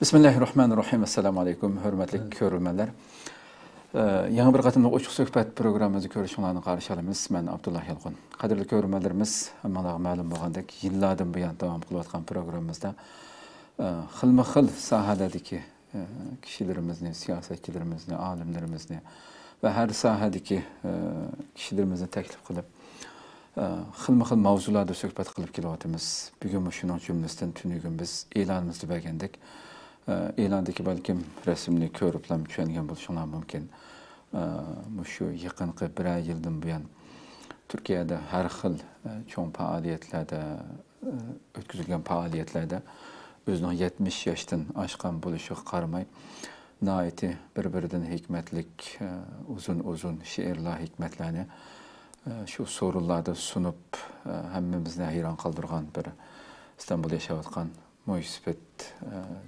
Bismillahirrahmanirrahim. Assalamu alaikum. Hürmetli körülmeler. Yeni bir katımda Uçuk Söhbət programımızı görüşünlerini karşı alımız. Ben Abdullah Yalğun. Kadirli körülmelerimiz, hemen ma'lum bolgandek, yıllardan bu yan devam kılıvatkan programımızda xilma-xil sahadaki kişilerimizni, siyasetçilerimizni, alimlerimizni ve her sahadaki kişilerimizni teklif kılıp xilma-xil mavzularda söhbət qılıb kelyapmiz. Bugün şunun cümlesinden tünügün biz e'lanımızda bergandek. E'landaki balkim resimni ko'riblam tushungan bo'lishinglar mumkin. Shu yaqinqi bir yildan buyon Turkiyada har xil cho'ng faoliyatlarda o'tkazilgan faoliyatlarda o'zining 70 yoshdan oshgan bo'lishiga qaramay nihoyatda bir-biridan hikmatlik uzun she'rlar hikmatlarni shu so'rovlarda sunib hammamizni hayron qoldirgan bir İstanbulda yashayotgan Mo'ysifet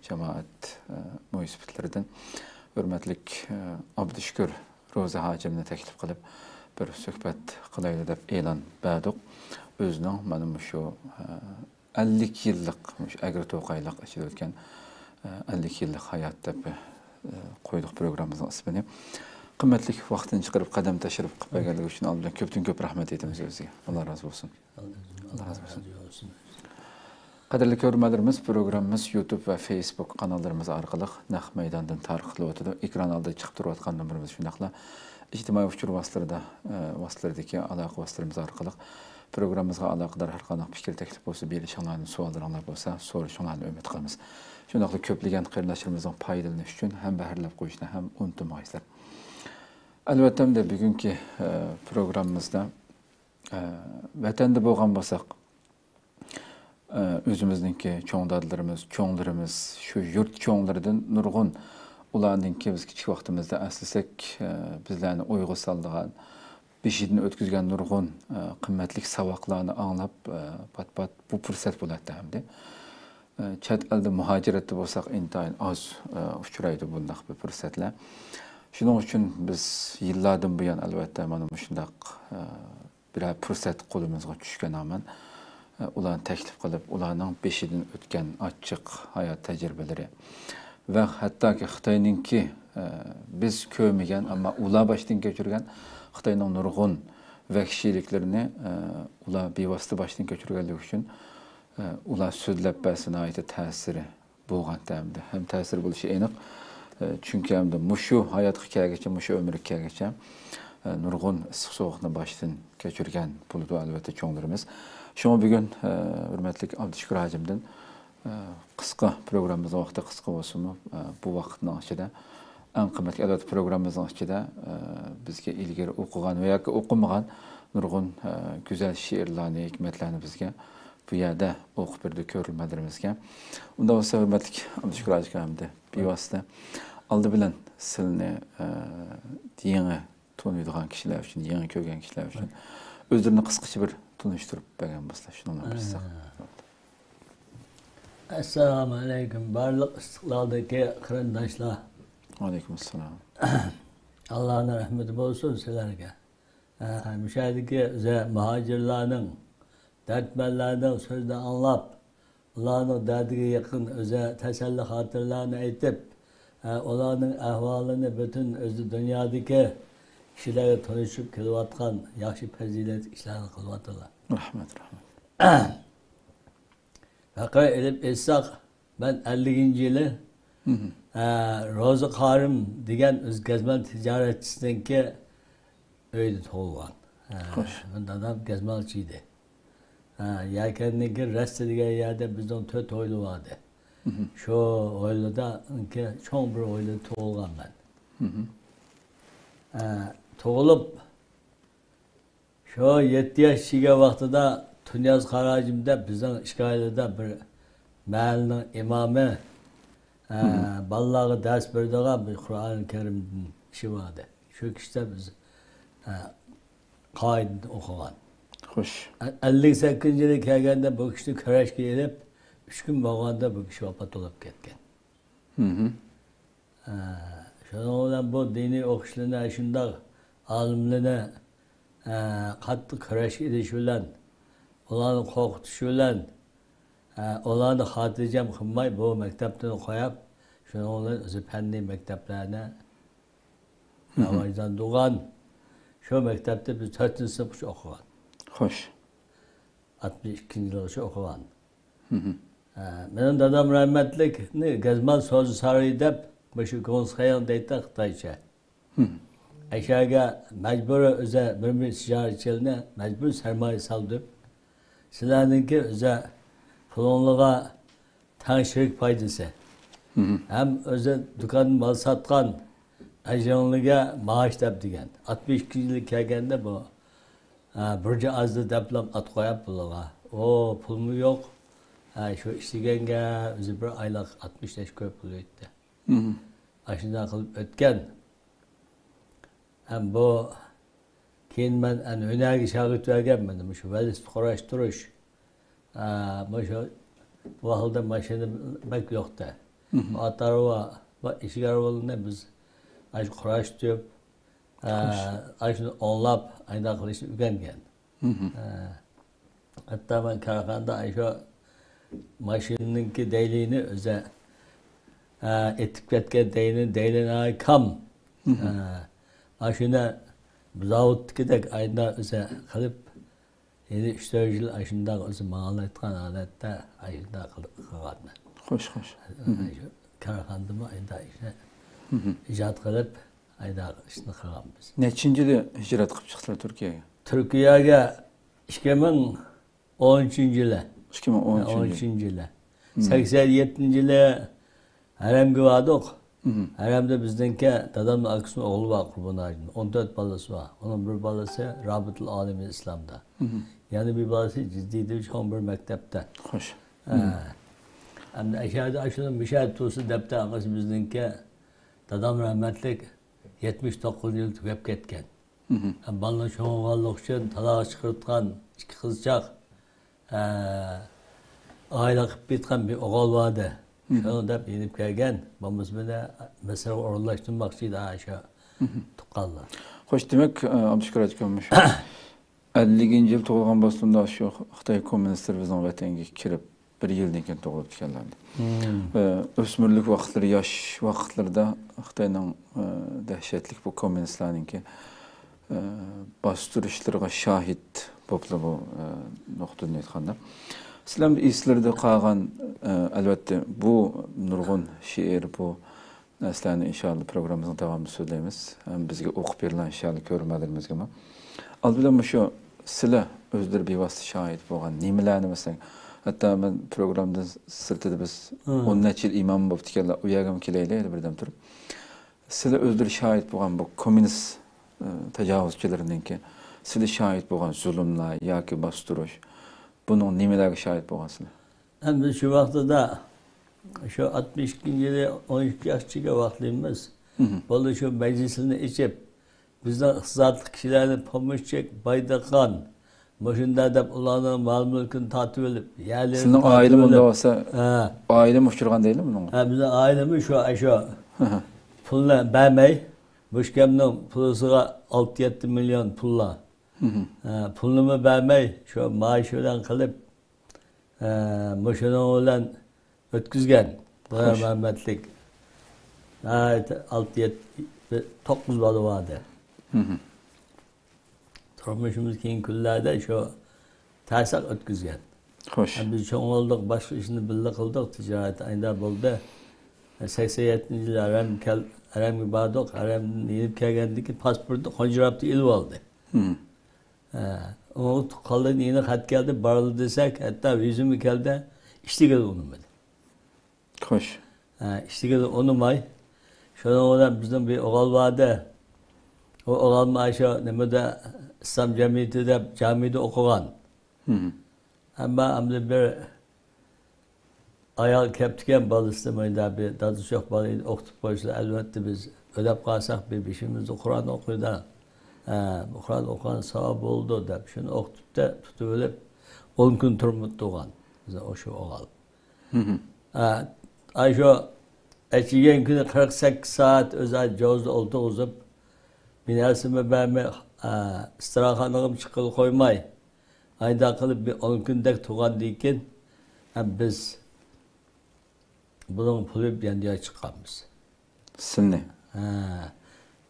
cemaat Mo'yisifetlerden hürmetlik Abdüşkür Roza Hacimni teklif qilib bir söhbət qilayli deb e'lon berdik. Özünün benim şu 50 yıllık agri to'qayliq ichida o'tgan 50 yıllık hayat deb qo'ydik programımızın ismini. Qimmatli vaqtini chiqarib qadam tashrif qilib berganligi uchun albatta ko'pdan-ko'p rahmat aytamiz o'ziga. Allah razı olsun. Allah razı olsun. Qadirli ko'rmalarimiz programımız YouTube ve Facebook kanallarımız arqali naq maydondan tarqalib o'tadi. Ekran oldida chiqib turayotgan nomerimiz shundaqla ijtimoiy uchur vositalardagi aloqa vositalarimiz arqali programmamizga aloqador har qanday fikr taklif bo'lsa, berishinglarni, savollaringlar bo'lsa, so'rashinglarni umid qilamiz. Shundaqla ko'plagan qarindoshlarimizni foydalanish uchun ham bahrlab qo'yishni ham unutmaysizlar. Albatta bugungi programmamizda vatanda bo'lgan bo'lsak özümüzdeki çoğundadılarımız, çoğunlarımız, şu yurt çoğunlarından nurgun ulanınki biz küçük vaktimizde əslesek bizlerini uygu saldığan, beşidini ötküzgen nurgun kıymetlik savaklarını anlap pat bu fırsat buladı hem de. Çat elde muhacirette bolsak intayın az uçuraydı bundak bir fırsatla. Şunun için biz yıllardan bu yan elbette manım şundak bir fırsat kolumuzga düşken aman. Ulan teklif qilib, ularning beshidan o'tgan ochiq hayot tajribalari va hattoki Xitoyninki biz ko'rmagan, ammo ular boshdan kechirgan Xitoyning nurg'un vahshiyliklarini ular bevosita boshdan kechirganligi uchun ular so'zlab bersin ayta ta'siri bo'lgan tamda. Ham ta'sir bo'lishi aniq. Chunki hamda mushu hayot hikoyagacha, mushu umr hikoyagacha nurg'un issiq sovuqni boshdan kechirgan bo'ldi albatta cho'nglarimiz. Şunu bugün hürmetlik Abdüşkür Hacim'den kısa programımızın vakti kısa olsun mu? Bu vaktin içinde en kıymetli elbette programımızın içinde bizge ilgili okugan veya okumagan nurgun güzel şiirlerini, hikmetlerini bizge bu yerde okup bir de körülmelerimizge. Onda olsa hürmetlik Abdüşkür Hacim'de bir vasıta aldı bilen silini yeni tanıydıgan kişiler için, yeni kögen kişiler için özlerini kısaca bir tanıştırıp bergen başta şununla bilsek. Assalamu alaikum. Barlık istiqlaldaki kırındaşlar. Aleykümselam. Allah'ın rahmeti olsun sizlerge. Müşahedeki muhacirlerin, dertmenlerden sözde anlap, onların derdine yakın öze teselli hatırlarını aytıp, onların ahvalını bütün özü dünyadaki kişilerle tanışıp kılvatkan yaxşı fazilet işlerini kılvatırlar. Rahmet. Fakat edip etsak ben 50. yılı Roza Karim degen öz gezmen ticaretçisinden ki öyle toğulan. Ben adam gezmelçiydi. Yerkenindeki resti degen yerde bizden töt oylu vardı. Şu oyluda ki çok bir oylu toğulan ben. Toğulup şu 7 yaşıga vaxtıda Tunyaz Karacim'de bizden işgalede bir mahallinin imamı ballağı ders verdiği bir Kur'an-ı Kerim'in işi vardı. Şu kişide biz kaid okuyan. Hoş. 58. yılı kelgende bu kişi köreşke edip 3 gün bağında bu kişi vefat olup ketken. Şundan bu dini okuşlarına şunda alimlerine qattiq kurash edish bilan, ularni qo'rqitish bilan, ularni xotirjam qilmay bu maktabdan qo'yib, Şunun özü fənni məktəblərinə Navaydan doğan. Şu məktəbdə biz 4-cü sınıf oxugan. Xoş. 62-ci yıl oxugan. Benim dadam rahmetlik Gezmal Sözü Sarayı deyip başı konuşayan deydi Xitayca. Aşağıya mecbur öze bir ticaretçilerine mecbur sermaye saldı. Silahınki öze pulonluğa tanışırık paydası. Hem öze dükkan mal satkan ajanlığa maaş deyip diyen. 62 yıl kelgende bu. Burcu azdı deplam at koyup buluğa. O pul mu yok? Şu iştigenge özü bir aylık 60 leş köy pulu etti. Aşından kılıp ötken. Hem bu keyin ben önerge şahit vergenmedim. Şu velis koraştırış. Bu halde maşını bek yoktu. Atarva, işi arabalarında biz aşı koraştırıp aşını onlap ayda kılıçını ügengen. Hatta ben Karakan'da aşı maşınınki deyliğini öze etiketke deyliğine ay kam aşına zavut gidek ayda öze kalıp 7-3 yıl aşında öze mağala etken adette ayda kalıp Hoş hoş. Karakan'da mı ayda işte icat kalıp ayda işte kalıp biz. Neçinci de hicret kılıp çıktılar Türkiye'ye? Türkiye'ye 2013 yılı. 2013 yılı. 87 yılı haremge vardık. Haremde bizdenki dadamın arkasında oğlu var Kurban Ağacı'nın. 14 balası var. Onun bir balası Rabıtul Alemi İslam'da. Yani bir balası ciddidir 11 mektepte. Hoş. Hem de aşağıda aşının müşahit tuğsu depte arkası bizdenki dadam rahmetlik 79 yıl tükep ketken. Bana şu varlık için talağa çıkartkan iki kızcak aile kıp bitken bir oğul vardı. Şunu da yenip gelgen, babamız bana mesela orlaştırmak için daha aşağı tukallar. Hoş demek Abdüşkür Açıklanmış. 50. yıl to'g'ilgan bostimda shu Xitoy kommunistlar bizning vatanga kirib 1 yildan keyin tug'ilib kelganlardi. O'smirlik vaqtlari, yosh vaqtlarida Xitoyning dahshatli bu kommunistlarninki bostirishlarga shohid bo'lib bu nuqtadan aytganda. Sizlar eslarda qolgan albatta bu nurg'un she'r bu narsalarni inshaalloh programmamizning davomida so'zlaymiz. Bizga o'qib berilgan inshaalloh ko'rmalarimiz ham. Albatta shu sizlar o'zlari bevosita shohid bo'lgan nimalarni masalan hatta men programda sirtida biz 10 necha yil imom bo'lib ekanlar, u yerga ham kelaylik birdan turib. Sizlar o'zlari shohid bo'lgan bu kommunist tajovuzchilarninki sizlar shohid bo'lgan zulmlar yoki bostirish bunun nimalarga shohid bo'lgansizlar? Hem de şu vaqtida şu 62 yılı 12 yaşçıga vaqtlaymiz. Bolu şu meclisini içip bizden iqtisodli kishilarni pomosh chek baydakan Moşunda deb ularning mal mulkini tatib olib, yerlerini sizning oila bunda bo'lsa, oila uchirgan deyilmi buni? Ha, bizning oilamiz shu pulni bermay, Boshkamning puliga 6-7 million pullar. Pulni bermay, shu maash bilan qilib, moshina bilan o'tkazgan. Rahmatlik. 6-7 9 bola vardı. Turmuşumuz keyin kunlarda shu ta'sir o'tkazgan. Xo'sh. Biz cho'ng olduk, boshqa ishni birga qildik, tijorat ayda bo'ldi. 87-yil aramga bordik, aramdan yetib kelgandiki pasportni Xonjirobda ilib oldi. O qoldi, yana xat keldi, borildi desak, hatto vizumi keldi, ishtiga unumadi. Xo'sh. Ishtiga unumay, shundan bilan bizning bir o'g'il vardı. O o'g'ilni aşağı nimada İslam Cemiyeti'de camide okugan. Ama bir ayal keptiken bal istemeyle bir dadı çok balıydı okutup koysa elbette biz ödep kalsak bir işimizde Kur'an okuydu. Kur'an okuyan sahab oldu da şunu okutup da tutup 10 gün turmut doğan. O şu oğal. Ayşe eçigen günü 48 saat özel cozda oldu uzup binasımı benme istirahathanagım çıkılı koymay. Ayda kılıp bir 10 gündek tuğan deyken biz bunun pulu diye çıkarmış. Silni.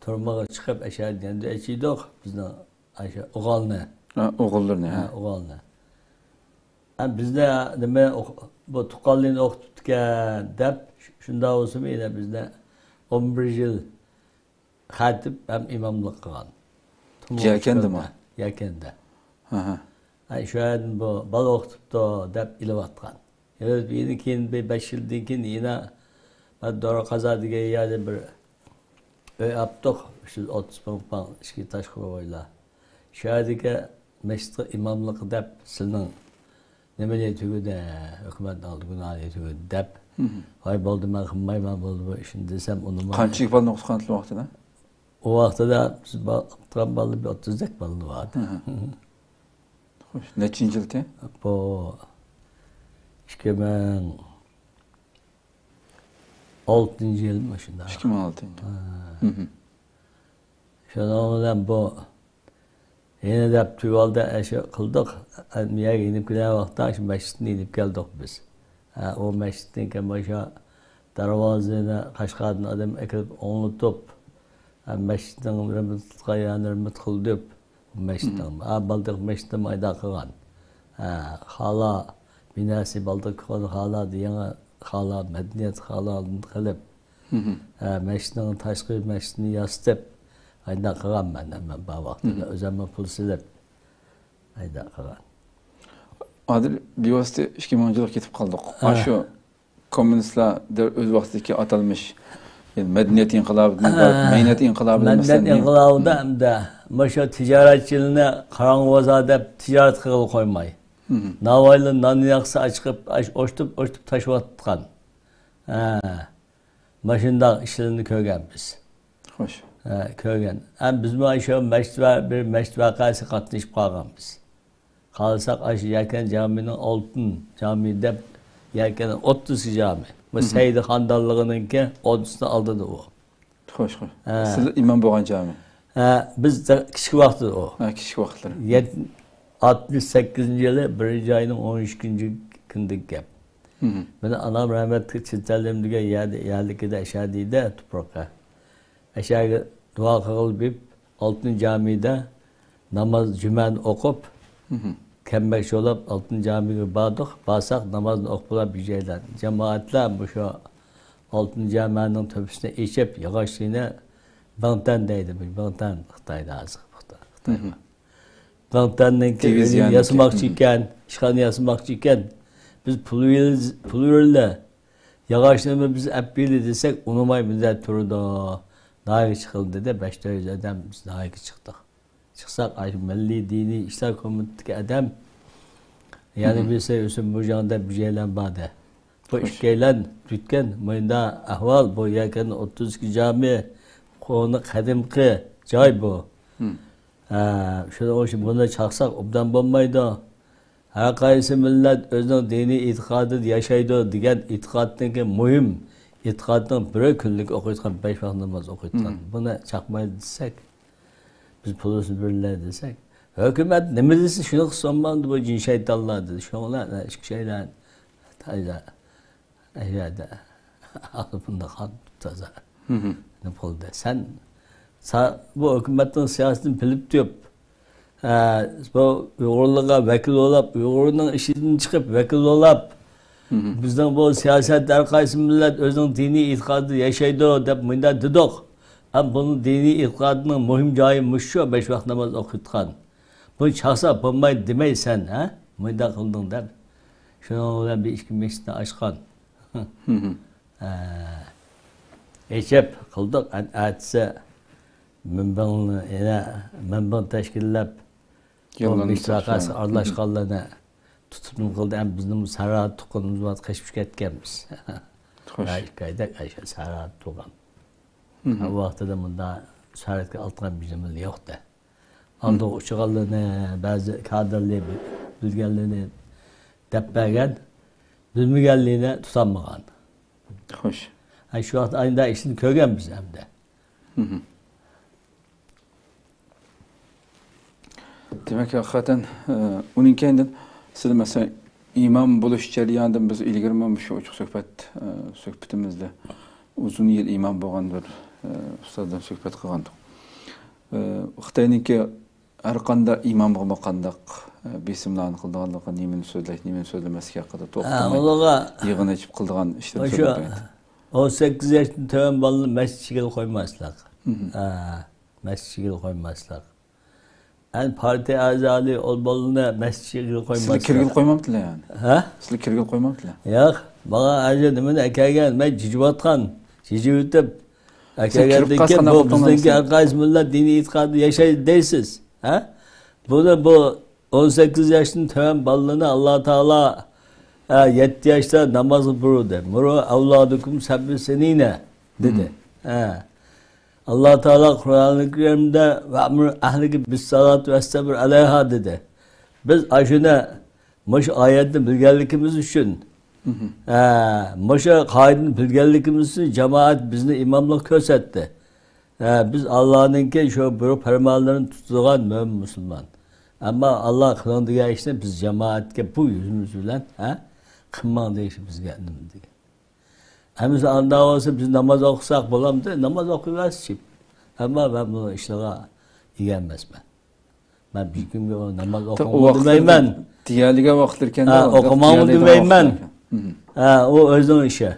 Turmağa çıkıp aşağı diye içiydik. Bizden aşağı oğalını. Oğullarını. Oğalını. Bizde deme bu tuqallini oqtutgan deb shunda olsun yine bizde 11 yıl xatib hem imamlık qilgan. Yakende mi? Yakende. Aha. Şu an bu bal oqtuptu deb ilyotgan. Evet, yine keyin 5 yıldan keyin yine ben doğru kaza diye yani bir yaptık. Şu 30 bin pound işki taş koyla. Şu andaki mescid imamlık deb sizin nima deytigi de hukumat aldı günah deytigi deb. Hay bo'ldi men qilmayman bo'ldi bu ishni desam uni qancha balni o'qitgan vaqtida? O vaqtida biz o'qigan balni 30 dak balni vardı. Xo'sh, nechinchi yilda? Bu 2006 yıl mı shunda? 2006. Şundan bu yine de Tüval'da eşi kıldık. Niye gidip giden vakti şimdi mescidine gidip geldik biz. O mescidin ki başa darvazına Kaşgar'dan adam ekip unutup mescidin rımbıtlığa yani rımbıt kıldıp mescidin. Baldık mescidin mayda kılan. Hala binası baldık kılan hala diye hala medeniyet hala kılıp mescidin taşkı mescidini yastıp ayda kılan ben bu vaxtında özəmə pul silip ayda kılan. Adil bevosita 2010 ketib qoldik. Shu kommunistlar o'z vaqtidagi atalmış medeniyet inqilobi, mehnat inqilobi medeniyet inqilobida hamda masha tijoratchilarni qarang'uvoza deb tijorat qilib qo'ymay. Navoiylar nonni yaxshi chiqib, ochtib tashlayotgan. Mashunda ishlarni ko'rganmiz. Xo'sh. Ko'rgan. Ham biz bu shu bir masjid vaqasi qatnashib qolganmiz. Qalsak aşı Yakan Camii'nin altın camide Yakan 30 cami. Bu Seydi Xandallig'ininki 30'unu aldı da o. Xo'sh, xo'sh. Siz imam bo'lgan cami. Biz kichik vaqtda o. Kichik vaqtlar. 68 yılı 1. ayının 13. gündeki gap. Beni anam rahmetli çiftlerimde yerlikide aşağıdaydı toprağa. Aşağı dua kılıp altın camide namaz cümen okup kembek olup altın camiye bağdık. Bağsak namazını okup bir şeyler. Cemaatler bu şu altın caminin tepesine içip yağışlığına Bangtan'daydı. Bangtan Xitay'da azık. Bangtan'ın yasımakçıyken, işkanı yasımakçıyken biz puluyla yağışlığını biz hep birli desek unumay bize turdu. Daha çıkıldı da 500 adam biz daha çıktık. Çıksak Milli Dini İşler Komitesi adam yani bir şey üstün burcanda bir şeyler vardı. Bu işgeyler tütken mıyında ahval bu yakın 32 cami konu kadimki cay bu. Şöyle o şimdi bunu çaksak obdan bulmaydı. Her kayısı millet özünün dini itikadı yaşaydı diyen itikadındaki mühim itikadının bir günlük okuyutkan 5 vakit namaz okuyutkan. Buna çakmayı desek biz pulusu birler desek. Hükümet ne mi dese şunu kısanmandı bu cin şeytanlar dedi. Şunlar eski şeyler tayda aşağıda alıpında kan tutaza. Ne pulda. Sen bu hükümetin siyasetini bilip diyor. Bu Uygurluğa vekil olup, Uygur'un işinden çıkıp vekil olup bizden bu siyasetler kaysı millet özünün dini itikadı yaşaydı deyip mında dedik. Hem bunun dini itikadının mühim cayıymış şu 5 vakit namaz okutkan. Bunu çaksa bulmayı demeysen ha? Mında kıldın deyip. Şuna bir işki meşrine açkan. Eşep kıldık. Atse mümben teşkillep o müşterakası arlaşkanlarına tutup kıldı. Hem bizim Sarahat tukunumuz var. Kaçmış ketkenmiz. Kaydak Ayşe Sarahat tukan. Bu vaxtda da bunda Sarahat'a altından bizimizde yok da. Anda uçağlarını, bazı kadrları, bilgilerini depbergen, bilgilerini tutanmagan. Hoş. Şu vaxt ayında işini kögen biz hem de. Demek ki hakikaten onun kendin siz mesela imam buluş jarayonida biz ilgirmi shu ochiq suhbatimizda uzun yil imam bo'lgan bir ustozdan suhbat qilgandik. Xitoyniki har qanday imam bo'lmaqandaq besimlarni qildiganligi, nimani so'zlash, nimani so'zlamaslik haqida to'xtamay yig'in ichib qildigan ishlar so'zlaydi. 18 yaşdan töven balını mescidga koymaslar. Mescidga koymaslar. Yani parti azalı ol balını mescidga koymaslar. Sizlar kirgil koymamdilar yani. Ha? Sizlar kirgil koymamdilar. Yo'q, bana aja nimani akagan, men jijibatgan, jijibitib akagandan bu bizdagi har qaysi millat diniy e'tiqodni yashaydi deysiz. Ha? Bu 18 yaşdan töven balını Allah Teala 7 yaşta namazı buyurdu. Muru avladukum sabbi senine dedi. Allah Teala Kur'an-ı Kerim'de ve amr ahliki bis salatu ve sabr aleyha dedi. Biz aşına muş ayetini bilgenlikimiz için muş kaidini bilgenlikimiz için cemaat bizni imamlık kösetti. Biz Allah'ınki şu buyruq fermanlarını tutulan mümin Müslüman. Ama Allah kılındığı işte biz cemaatke bu yüzümüz bilen kımman deyişi biz geldim diye. Hem biz anda olsa biz namaz okusak bulam diye namaz okuyacağız. Ama ben bunu işlere ilgilenmez ben. Ben bir gün bir namaz okumamı demeyim ben. Diyaliga vaqtlarken okumamı demeyim ben. O özün işi.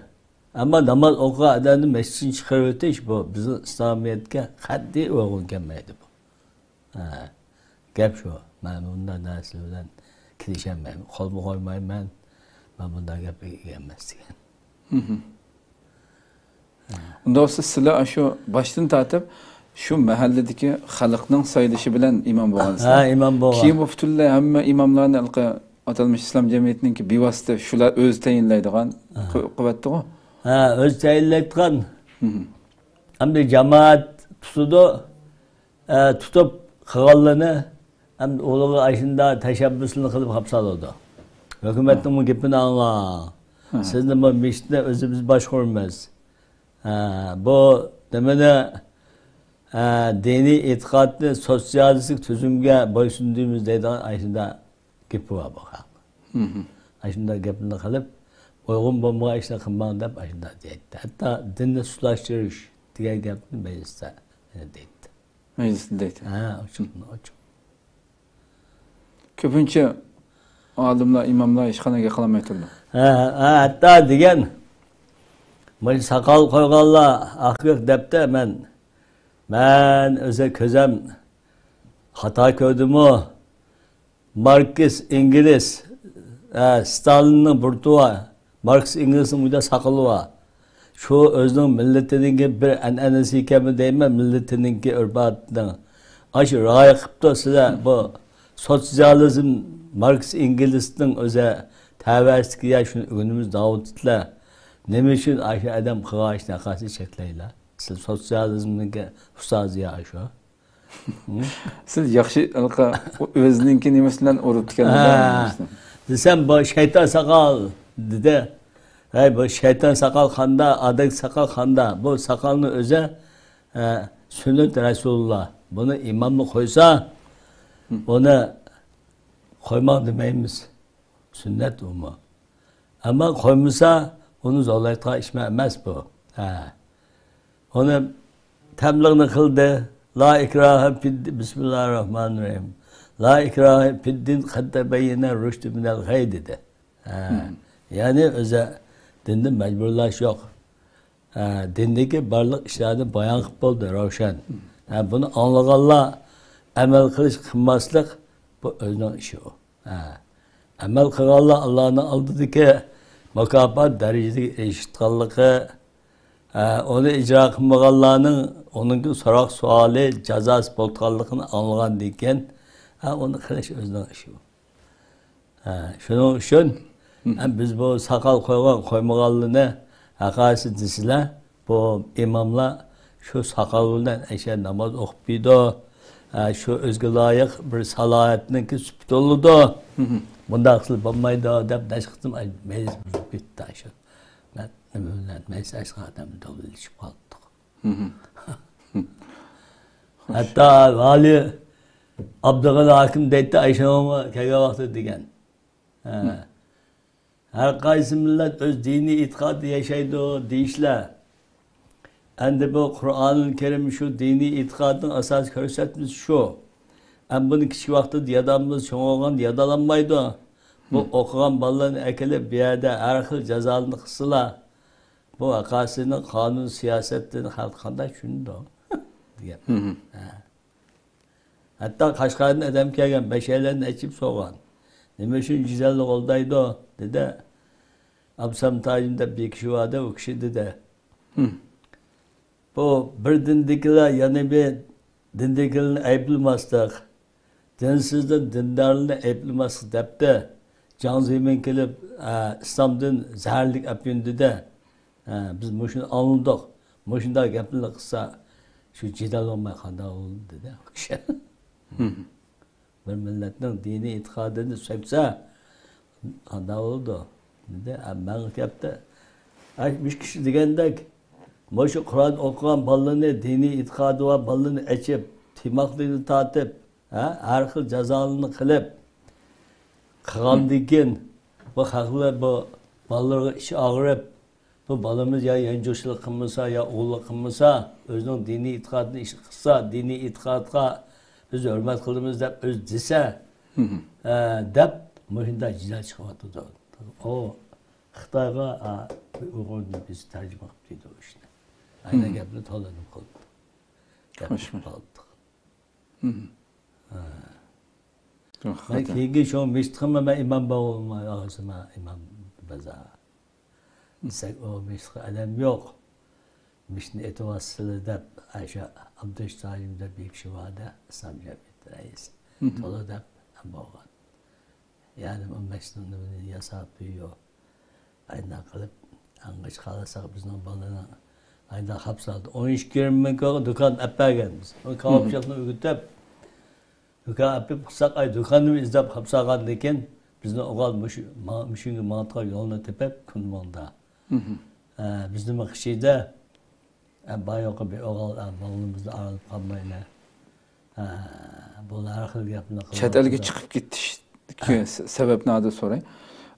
Ama namaz okuğa adamın mescidini çıkarıp iş bu. Bizim İslamiyet'e haddi uygun gelmeydi bu. Gap şu. Ben bundan nasıl bilen kilişemeyim. Kolumu koymayayım ben. Ben bundan gapga gelmez degan. Unda olsa sizlar şu başdan tartib şu mahalladagi xalqning sayilishi bilan imom bo'lgansizlar. Ha, imom bo'lgan. Keyin bu butunlay hamma imomlarni atalmish islom jamiyatininki bevosita shular o'zi tayinlaydigan quvvatdi-ku. Ha, o'zi tayinlaydigan. Hamda jamoat tutib qilganlarni ham o'g'liga ashunda tashabbusini qilib hapsaladi. Hükümetin bu gepini anla. Sizin bu meşte özümüz başvurmaz. Bu demede dini itikadlı sosyalistik tüzümge boysunduğumuz deyden aşında gepi var bakalım. Aşında gepini kalıp uygun bulmaya işte kımban deyip aşında deydi. Hatta dinle sulaştırış diye gepini mecliste deydi. Mecliste deydi. O çok. Köpünçe alimlar, imamlar işxonaga qilmay turdi. Hatta degan men sakal qo'yganlar aqiq debdi men o'zi ko'zim xato ko'rdimu. Marx İngiliz Stalinning burtuva Marx İngilizning muda saqali var. Şu o'zining millatining bir an'anasi ekanmi deyman, millatining urfatining. Aşı rioya qilibdi sizlar bu sotsializm Marx İngiliz'nin öze təvəssiki ya şunu önümüz davutlar. Ne için aşı adam kıvaçına karşı çekleyle. Siz sosyalizmin ustazı ya şu. Siz yaxşı özününki nimesinden urup dikenler. Desem bu şeytan sakal dedi. Bu şeytan sakal kanda, adak sakal kanda. Bu sakalını öze sünnet Resulullah. Bunu imamı koysa onu koymak demeyimiz. Sünnet umu. Ama koymasa onu zorlayıkta işmemez bu. Onu temliğini kıldı. La ikraha fiddin. Bismillahirrahmanirrahim. La ikraha fiddin kadde beyyine rüştü minel gay dedi. Yani öze dinde mecburlaş yok. Dindeki barlık işlerini bayan kıp oldu, ravşan. Bunu anlayanlar emel kılış kılmaslık bu özünün işi o. Emel kılanlar Allah'ın aldığı mukafat derecesi eşitkanlığı, onu icra kılmayanların onun sorak suali cezası boltkanlığını anlayan deyken onu kılış özünün işi o. Şunun için biz bu sakal koymayanlığını hakası dizile bu imamlar şu sakalından eşe namaz okuydu. Şu özgü layık bir salayetinin ki süpüt oldu. Bunda aksıl bulmaydı deyip de çıktım. Meclis bitti aşağı. Meclis aşağı adamı dolu ilişip kaldık. Hatta vali Abdülkadir Hakim deydi Ayşe Hanım'a kege vakti degen. Her qaysi millet öz dini itikadı yaşaydı deyişler. Endi bu Kur'an-ı Kerim şu dini itikadın asas körsetmiş şu. En bunu kiçik vakti diyadamız çoğalgan diyadalanmaydı. Bu okugan balların ekeli bir yerde her xil cezalarını kısıla. Bu akasının kanun siyasetini halkanda şunu diye. Hatta Kaşgar'ın adam kelgen beşerlerini açıp soğan. Neme için güzellik oldaydı o dedi. Absam tacında bir kişi vardı o kişi dedi. Bu bir dindikiler yani bir dindikilerin ayıplamazdık. Dinsizden dindarlığını ayıplamazdık deyip de can zemin kelip İslam'dan zahirlik yapıyordu de biz muşunu anladık. Muşunda gapını kısa şu cidal olmaya kadar oldu dedi. Bir milletin dini itikadını sökse kadar oldu dedi. Ben yaptı. Bir kişi degендek Moşu Kur'an okuyan balını, dini itikadı var, balını açıp, timaklını tatıp, her xil cezalını kılıp, kıgandıkken, bu haklı bu balları işi ağırıp, bu balımız ya yencoşluk kılmasa ya oğuluk kılmasa, özünün dini itikadını işi kılsa, dini itikadına biz hürmet kılımız deyip öz dese, deyip, moşunda cizal çıkmadı. O, Xitayga Uyghur'unu biz tercüme yaptıydı o işte. Aynen gapni to'lanib qoldi. Men keyingi shu meshitxima men imom bo'lmay og'zima imom baza. Desak o meshitga alam yo'q. Meshitni e'tiborsizlar deb Aysha Abdustajim deb bir kishi vardi, Islom jamiyati raisi. To'la deb bo'lgan. Ya'ni o meshitni yasab yo'q. Aynen qilib angaç qalasak bizning bolalarni ayda hapse aldı. 12-20 ming dükkan əpərgənmiz. O kavapçaqını ögütəb, dükkan əpib qısaq ay dükkanını izlab hapse alğandıkken bizden oğal müşüngi mantığa yoluna tepep kunmanda. Bizden qışıyda bayoqı bir oğal balımızda aralıp qalmayla. Bunlar arxil yapını qılıb. Chet elga chiqib ketish sebep nada so'ray.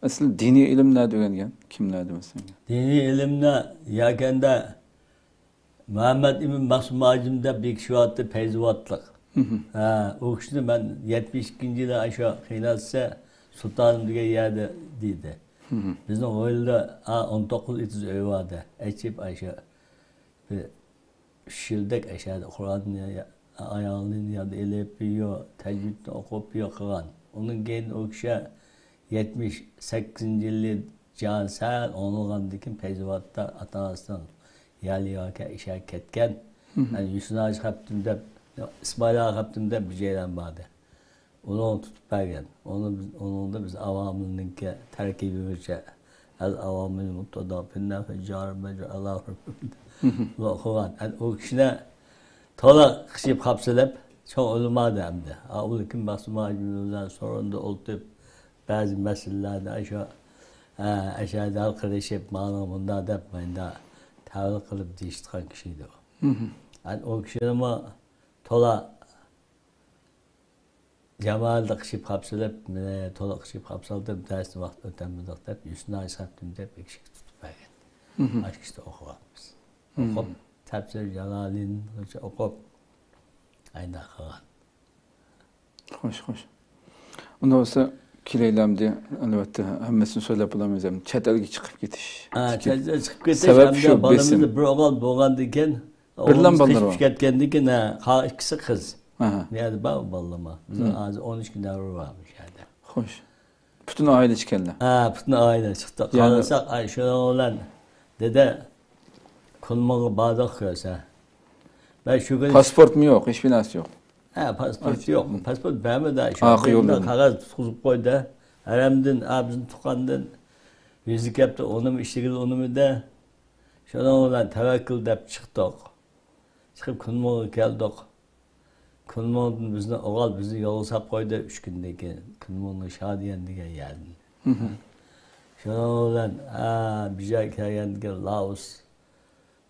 Aslında dini ilim ne öğrengen? Kimlerdi mesela? Dini ilimne yakende Muhammed İbn Masum Acim'de bir kişi vardı peyzivatlık. O kişinin ben 72. yılı aşağı kıynatsa Sultanım diye yerde dedi. Bizim oğulda 19 itiz öy vardı. Açıp aşağı bir şildek aşağıda Kur'an'ı ayağını ya da elep yiyor, tecvidini okup yiyor kılan. Onun gelin o kişi 78. yılı can sağ onulgandikin peyzivatta atanasından yaliyaka işe ketken. Yani Yusuf Ağacı kaptım da İsmail Ağa kaptım da bir şeyden vardı. Onu tutup bergen. Onun da biz avamınınki terkibimizce el avamını muttada pinna feccar mecra Allah okugan. Yani o kişine tola kışıp kapsılıp çok olmadı hem de. Ağul kim basma acımından sorunda olup bazı meselelerde aşağıda arkadaşıp bana bunda da yapmayın da tavır kılıp değiştiren kişiydi o. Yani o kişi ama tola Cemal'da kışıp kapsılıp tola kışıp kapsılıp dersi vakti ötemmedik deyip yüzüne açsattım deyip bir kişi tutup bergen. Aşk işte okuğamız. Okup tefsir Celal'in okup aynı kılan. Hoş. Ondan olsa kileylemdi elbette hemmesini söylep bulamayız. Chet elga chiqib ketish. Chet elga chiqib ketish. Sebep şu balamizni bir o'g'il bo'lgandikan, birlan bolalar chiqib ketgandikan, ikkisi qiz. Yani ben balama. Bizim azı 13 gün davru varmış yani. Hoş. Bütün aile çıkanlar. Bütün aile çıktı. Kalırsak ay şöyle olan dede kulmağı bardak görse. Ben şu gün pasport mu yok? Hiçbir nas yok. Pasport yok. Pasport vermedi. Şu an kağıt tutup koydu. Haremdin, abizin tukandın. Yüzük yaptı. Onu mu iştigil onu mu da. Şöyle olan tevekkül deyip çıktık. Çıkıp kulmağı geldik. Kulmon'un bizni oğal bizni yolu sap koydu 3 gündeki Kulmon'un Şadiyen diye geldi. Şuna olan bize geldi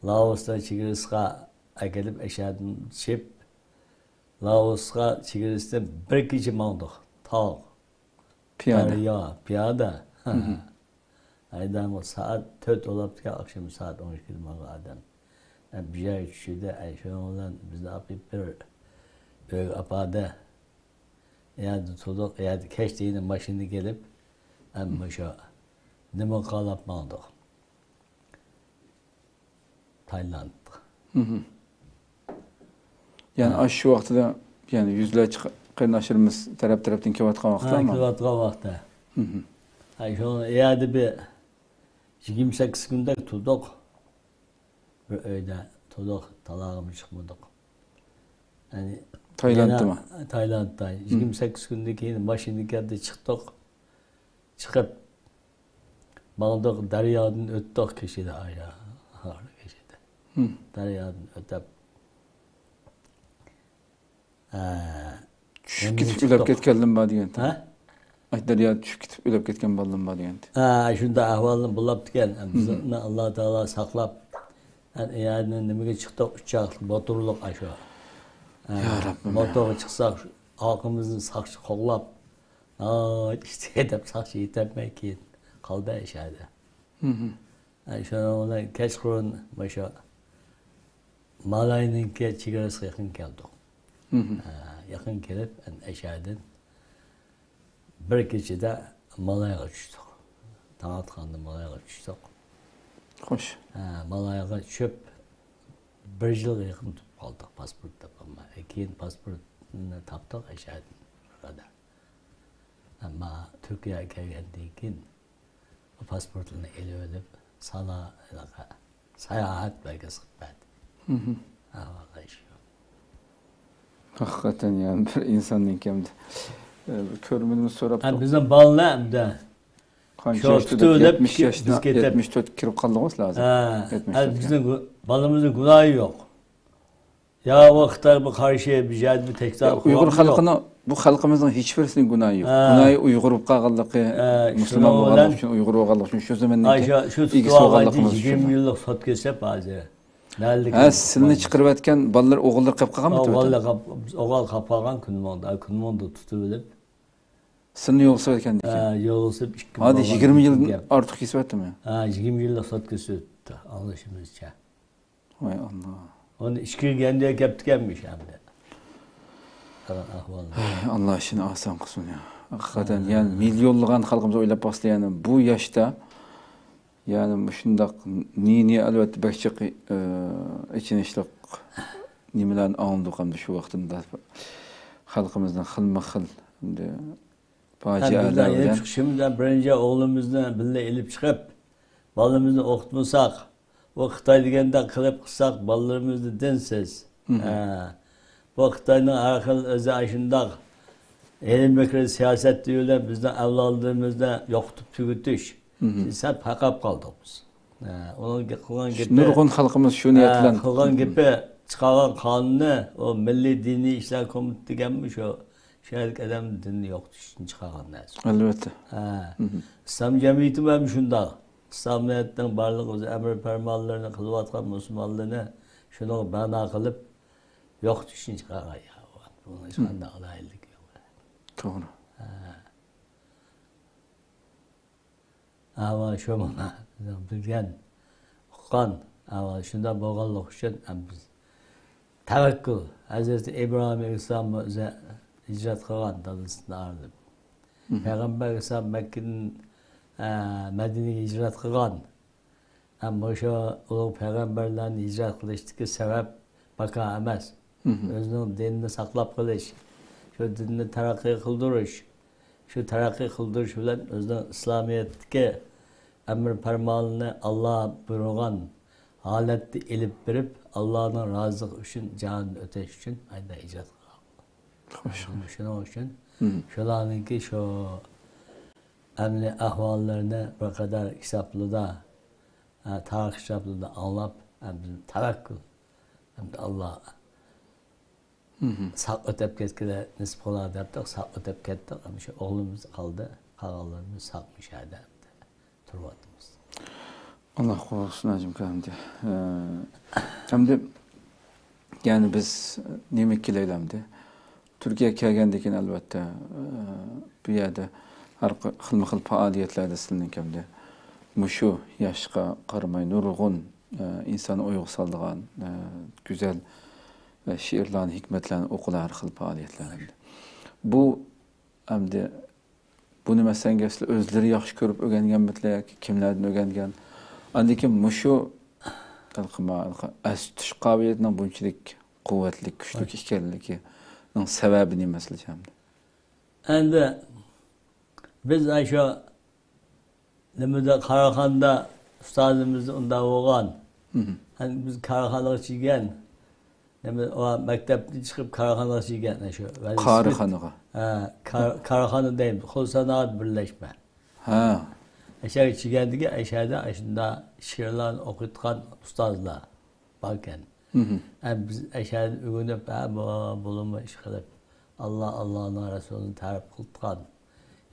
Laos'ta Çigiris'e gelip eşyadın çip Laos'a Çigiris'te bir kişi mandık. Tağ. Piyada. Piyada. Aydan o saat 4 olaptı ki akşam saat 12'de malı adam. Bir ay düşüde şu olan biz ne yapıp bir apade yani tutuk yani keştiğinin başını gelip ama şu ne kalap maldık. Tayland. Yani aşı vaxtıda yani yüzler qırnaşırımız taraftan kevatqan vaxtda ama. Kevatqan vaxtda. Ay şu yani bir 28 günde tutuk. Bir öyle tutuk talağımı çıkmadık. Yani Tayland'da mı? Tayland'da. 28 gündeki başını geldi çıktık. Çıkıp maldık deryadan öttük kişide ayağı. Kişide. Deryadan ötüp Düşüp gitip ölüp ketkendim ba degan. Ha? Ay derya düşüp gitip ölüp ketken baldım ba degan. Şunda ahvalını bulap diken. Bizni Allah Teala saklap. Yani nimege çıktık uçak, motorluk aşağı. Ya Rabbim. Motora çıksak halkımızın sakçı kollap. İşte edip sakçı yetemmek ki kaldı aşağıda. Yani şuna ona keşkurun başa Malay'ın ki çıkarısı yakın geldik. Yakın gelip aşağıdan bir gecede Malay'a uçtuk. Tanıtkandı Malay'a uçtuk. Hoş. Malay'a çöp bir yıl yakın tutup kaldık pasport tapama. Keyin pasportunu taptık aşağıdan kadar. Ama Türkiye'ye geldiğinden keyin o pasportunu ele ölüp sana seyahat belgesi verdi. Hakikaten yani bir insanın kemdi. Körümünü sorap. Bizim balını hem de. Kança yaşta 70 yaşında 74 kirip kalmamız lazım. Bizim balımızın günahı yok. Ya vakitler bu karşıya bir jad bir tekrar Uygur halkına bu halkımızın hiçbirisinin günahı yok. Günahı Uygur olup qalğanlığı, Müslüman bolğanlıq üçün, Uygur bolğanlıq üçün şu zamandaki ilgisi bolğanlığımız üçün. 20 yıllık sot kesip hazır. Silini çıkırıp etken ballar oğullar qap qalğan mı? Oğul qapagan Kunmonda tutup edip. Silini yolsa etken diken. Yolsa hadi 20 yıl artık kesip etdi mi? 20 yıllık sot kesip etdi anlaşımızca. Vay Allah. Onu işkir gendiye keptikenmiş hem de. Allah işini asan kısın ya. Hakikaten yani milyonluğun halkımız oylap başlayan bu yaşta yani şundaq ni elbette başçı için işlik nimelerni anladık hem de şu vaxtında halkımızdan xilma-xil facialar bilen. Çıkışımızdan birinci oğlumuzdan birle elip çıkıp balımızı okutmasak o Xitay degende kılıp kısak ballarımızı dinsiz. Bu Xitay'ın arkalı özü aşındaq elim bekleri siyaset diyorlar bizden evladlarımızda yokutup tügütüş. Sen pakap kaldık biz. Onun kılgan gibi. Nurgun halkımız şu niyetlen. Kılgan gibi çıkaran kanunu o Milli Dini İşler Komitesi degenmiş o şehirlik adam dini yoktu için çıkaran lazım. Elbette. İslam cemiyeti ben şunda. İslamiyet'ten barlık o emir fermanlarını kılıvatkan Müslümanlığını şunu bana kılıp yoktu için çıkaran ya. Bunun için de alaylık yok. Doğru. Ama şu bana bilgen kan ama şundan boğallık için biz tevekkül Hazreti İbrahim Aleyhisselam'ı icraat kılan dalısını ardım. Peygamber Aleyhisselam Mekke'nin Medine'ye icraat kılan ama şu ulu peygamberlerin icraat kılıştığı sebep baka emez. Özünün dinini saklap kılış, şu dinini terakki kıldırış, şu terakki kıldırış bilen özünün İslamiyet'teki emir fermanını Allah buyurgan haletli elip verip Allah'ın razılık için, canın öteş için ayda icraat kılan. Şunun için, şularınki şu emni ahvallarını bu kadar hesaplı da, tarih hesaplı da anlap, hem tevekkül, hem de Allah'a. Sağ ötep ketkide nisp olar deptik, sağ ötep kettik, ama şu oğlumuz kaldı, kağalarımız sağ müşahede turvatımız. Allah korusun hacım kamdi. Hem de yani biz nimek kileylemdi. Türkiye kelgendekin elbette bu yerde her xilma-xil faaliyetlerde silinken de muşu yaşqa qaramay nurgun insan oyğusaldıgan güzel şiirlerini, hikmetlerini okular xil faaliyetlerinde. Bu hamda bunu mesela geçti özleri yaxşı görüp öğrengen bitlek, kimlerden öğrengen. Andaki muşu tuş qabiliyetinden bunçilik kuvvetlik, güçlük ikenligi sebebini mesela jamdı. Endi biz aşağı nimada Karaxanda ustazımız onda olgan. Hani biz Karaxanlığı çigen. O mektepten çıkıp Karaxanlığı çigen aşağı. Karaxanlığı. Karaxanı deyim. Kolsanat birleşme. Ha. Aşağı çigendigi aşağıda aşında şiirlerini okutkan ustazlar bakken. Yani biz aşağıda ügünüp bulunma iş kılıp Allah'ın Resulü'nü tarif kıltkan.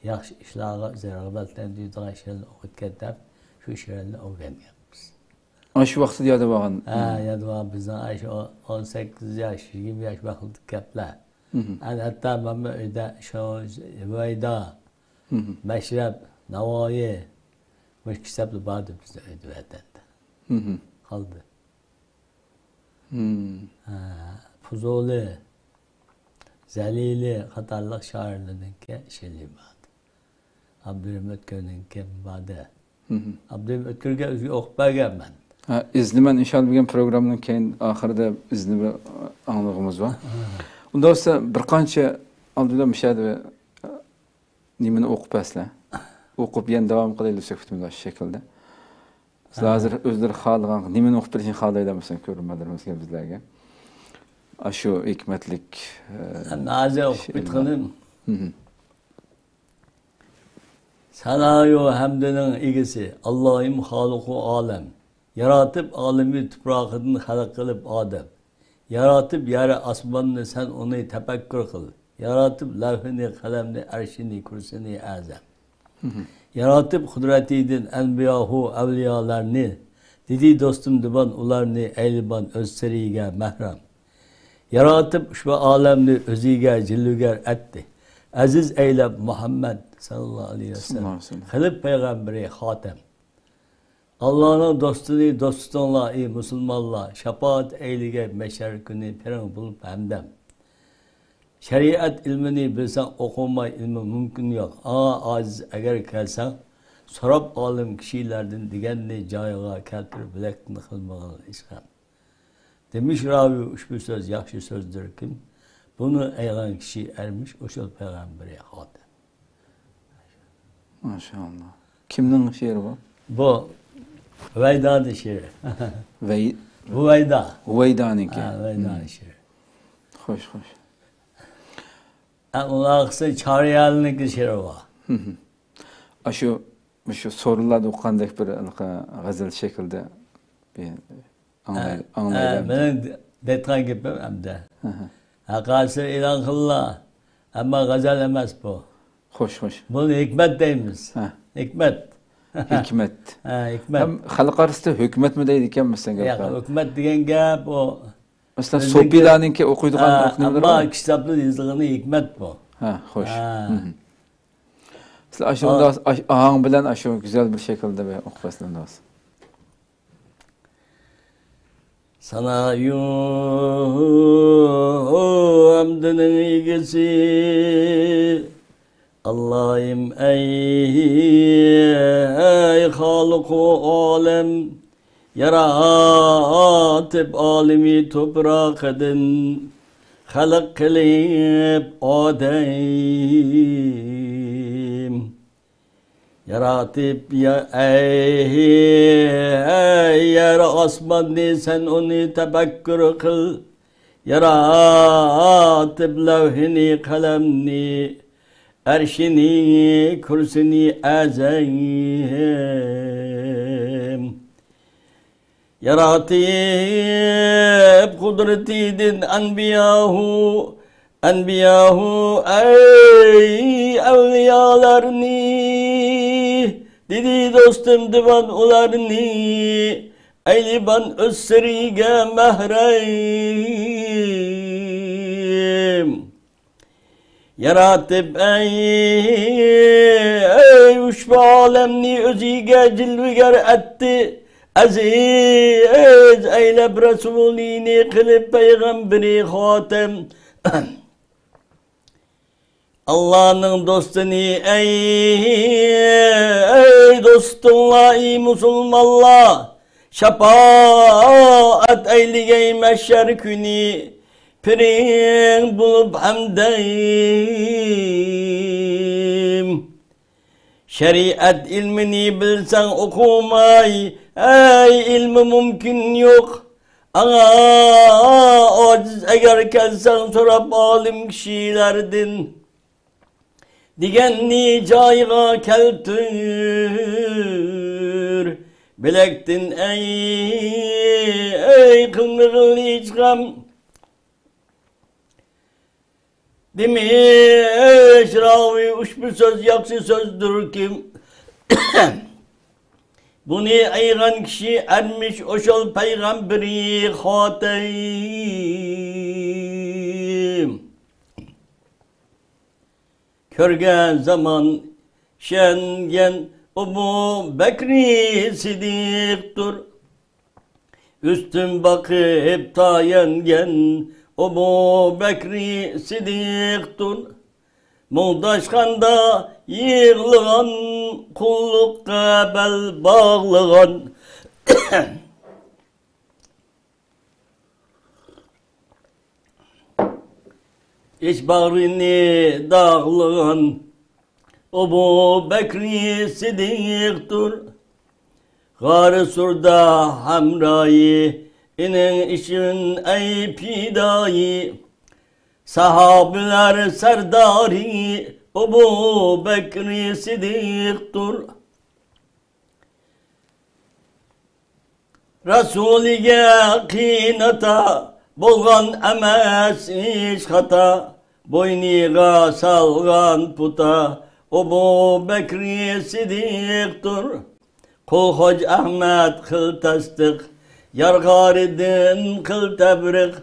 Yaxşı işlerine rağbetten duyduğun şiirlerini okutken de şu şiirlerini okuyanız. Şu vakti yadı bağın. Yadı bağın bizden 18 yaş, 20 yaş bakıldık kepler. Yani hatta ben öyle şu Veyda, Meşrep, Navayi, bu kitaplı vardı bizde öyle verden. Kaldı. Fuzuli, Zelili, Katarlık şairlerinki şeyli vardı. Abdülhamid Ötkür'ünki vardı. Abdülhamid Ötkür'e özgü okuyacağım ben. İzni ben inşallah bugün programının keyin ahırda izni bir anlığımız var. Onda olsa bir qancha Abdullah müşahede ve nimeni okup asla. Okup yan devam qılaylı söhbetimiz şu şekilde. Sizler hazır özleri xalığın nimeni okup bilişin xalayda mesela görünmelerimizge bizlerge. Aşu hikmetlik Naze okup bitkinim. Sanayu hamdinin igisi Allah'ım halıku alem. Yaratıp alemi tuprağının halak kılıp Adem. Yaratıp yere asmanını sen onu tefekkür kıl. Yaratıp levhini, kalemini, erşini, kürsini azam. Yaratıp kudretiydin enbiyahu evliyalarını. Dedi dostum diban ularını eyliban özseriyle mehrem. Yaratıp şu alemni özüge cillüger etti. Aziz eyle Muhammed sallallahu aleyhi ve sellem. Kılıp peygamberi hatem. Allah'ın dostunu dostunla iyi Müslümanla şefaat eylige meşer günü peren bulup hemdem. Şeriat ilmini bilsen okuma ilmi mümkün yok. Aziz eğer kelsen sorap alim kişilerden digenli cayıga keltir bilekini kılmalı işkan. Demiş Ravi uçbu söz yaxşı sözdür kim? Bunu eğlen kişi ermiş o şol peygamberi hatem. Maşallah. Kimnin şiiri bu? Bu Veyda'nın şiiri. Bu Veyda. Veyda'nınki. Veyda'nın şiiri. Hoş. Onlar kısa Çağrıyalı'nın şiiri var. Şu sorularda okuyandak bir gazel şekilde bir anlayalım. Benim detay gibi hem de. Hakası ilan kılla. Ama gazel emez bu. Hoş. Bunu hikmet deyimiz. Hikmet. Hikmet. Hikmet. Hem halk arasında hükmet mi deydiken mesela? Ya hükmet diyen gap o. Mesela Sopilan'ınki okuyduğun okunuyorlar ama kitaplı yazılığını hikmet bu. Hoş. Mesela aşağıda ağın bilen aşağı güzel bir şekilde ve okuyasın da olsun. Sana hamdinin ilgisi Allah'ım ey halıku alem yaratıp alemi toprak edin halak kılıp Adem yaratıp ey yer asmanı sen onu tefekkür kıl yaratıp levhini kalemni erşini kürsini azem yaratıp kudretiydin enbiyahu ey evliyalarını dedi dostum divan ularını eyliban özserige mehrem yaratıp ey uçbu alemni özüge cilviger etti. Aziz eyleb Resulini kılıp peygamberi hatem. Allah'ın dostunu ey dostunla ey Musulmanlar, şefaat eyleyey meşşer günü, pirin bulup hamdeyim. Şeriat ilmini bilsen okumay, ey ilmi mümkün yok. Ana aciz eğer kelsen sorap alim kişilerdin. Digenni cayga keltür, bilektin ey kılmırıl içgam. Demiş ravi uçbu söz yakşı sözdür kim. Bunu ayıran kişi ermiş oşol peygamberi hatem. Körgen zaman şengen Ebu Bekri Sidik'tur. Üstün bakıp tayengen Ebu Bekri Sidik'tur. Muğdaşkanda yığılgan, kullukka bel bağlıgan. İç bağrını dağlıgan Ebu Bekri Sidik'tur. Gâr-ı surda hamrayı inin işin ey pidayı. Sahabiler serdari Ebu Bekri Sidik'tur. Resulü yakinata bolgan emes iş hata. Boyniga salgan puta Ebu Bekri Sidik'tur. Kul Hoc Ahmet kıl tasdik, yargaridin kıl tebrik.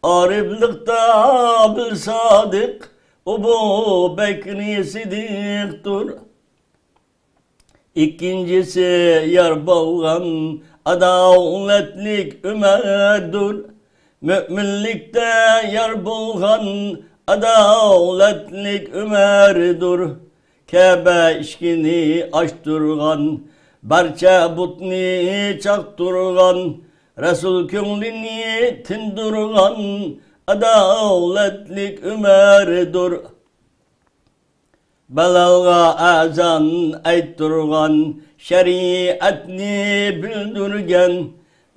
Ariflikta bil sadık Ebu Bekri Sidik'tur. İkincisi yar bolgan adaletlik Ömer'dur. Müminlikte yar bolgan adaletlik Ömer'dur. Kabe işkini açtırgan, barça butni çaktırgan, Resul könlini tindurgan adaletlik Ömer'dur. Belalga azan aytturgan, şeriatni bildirgen,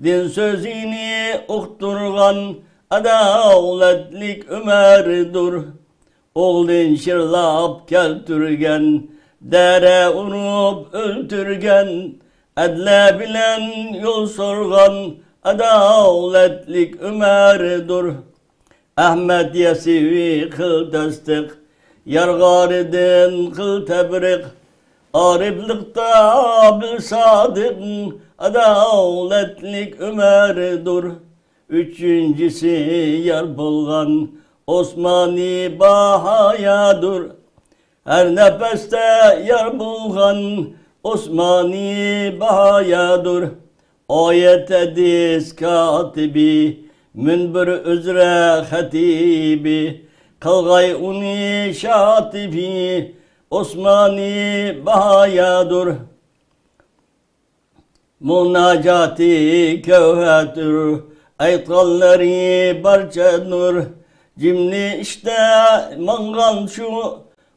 din sözini ukturgan adaletlik Ömer'dur. Oğlun şirlap keltürgen, dere unup öldürgen, edle bilen yol sorgan adaletlik Ömer'dur. Ahmet Yesevi kıl tasdik, yargaridin kıl tebrik. Ariflikta bil sadık adaletlik Ömer'dur. Üçüncüsü yar bolgan Osmani Bahayadır. Her nefeste yar bulgan Osmani Bahayadır. Ayet hadis katibi, münbir üzre hatibi, kalgay uni şatibi, Osmani Bahayadır. Munacati kevhetür, aytalları barca nur. Cimni işte mangal şu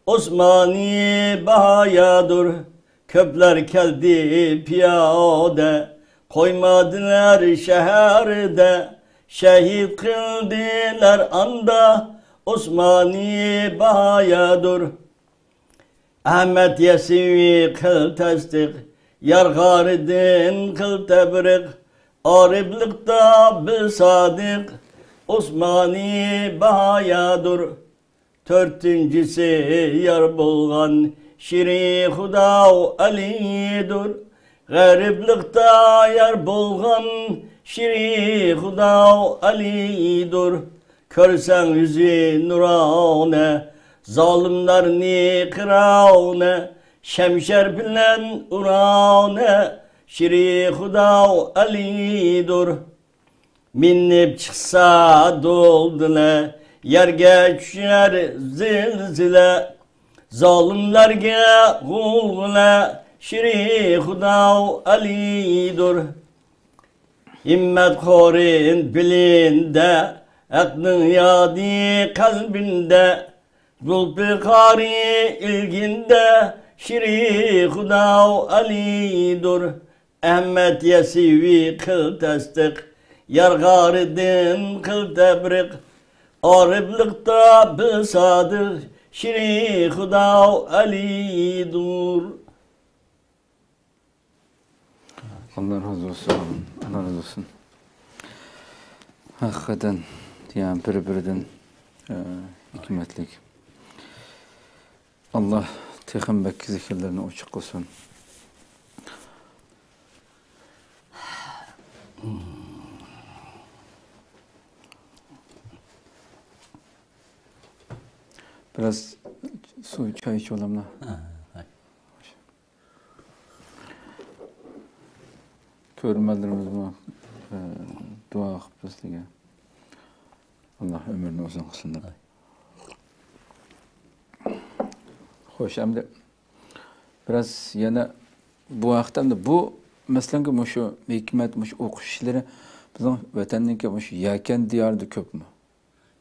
Osmani Bahayadır. Köpler geldi piyade, koymadılar şehirde. Şehit kıldılar anda Osmani Bahayadır. Ahmet Yesevi kıl tasdik, yargaridin kıl tebrik. Ariflikta bil sadık Osmani Bahayadır. Dördüncüsü yar bulgan Şiri Hudav Ali'dur. Gariplikte yar bulgan Şiri Hudav Ali'dur. Körsen yüzü nurane Zalimlarni kıravne, şemşer bilen urane, şiri Hudav alidur. Minnip çıksa doldule, yerge düşer zilzile. Zalimlerge gulgule, şiri Hudav alidur. İmmet korin bilinde, aklın yadi kalbinde, Zulfikari ilginde, şiri Hudav alidur. Ahmet Yesivi kıl tasdik, yargaridin kıl tebrik, ariflikta besadır, şiri Hudav alidur. Allah razı olsun. Allah razı olsun. Hakikaten yani bir-birinden hikmetlik. Allah texim bekki zikirlerini uçuk olsun. Biraz su, çay iç olalım da. Körülmelerimiz bu dua kılıp bizlege. Allah ömrünü uzun kılsın. Hoş, endi biraz yana bu vaqtda bu masalan mushu hikmat mushu o'qish ishlari bizning vatanniki mushu Yakan diyorida ko'pmi?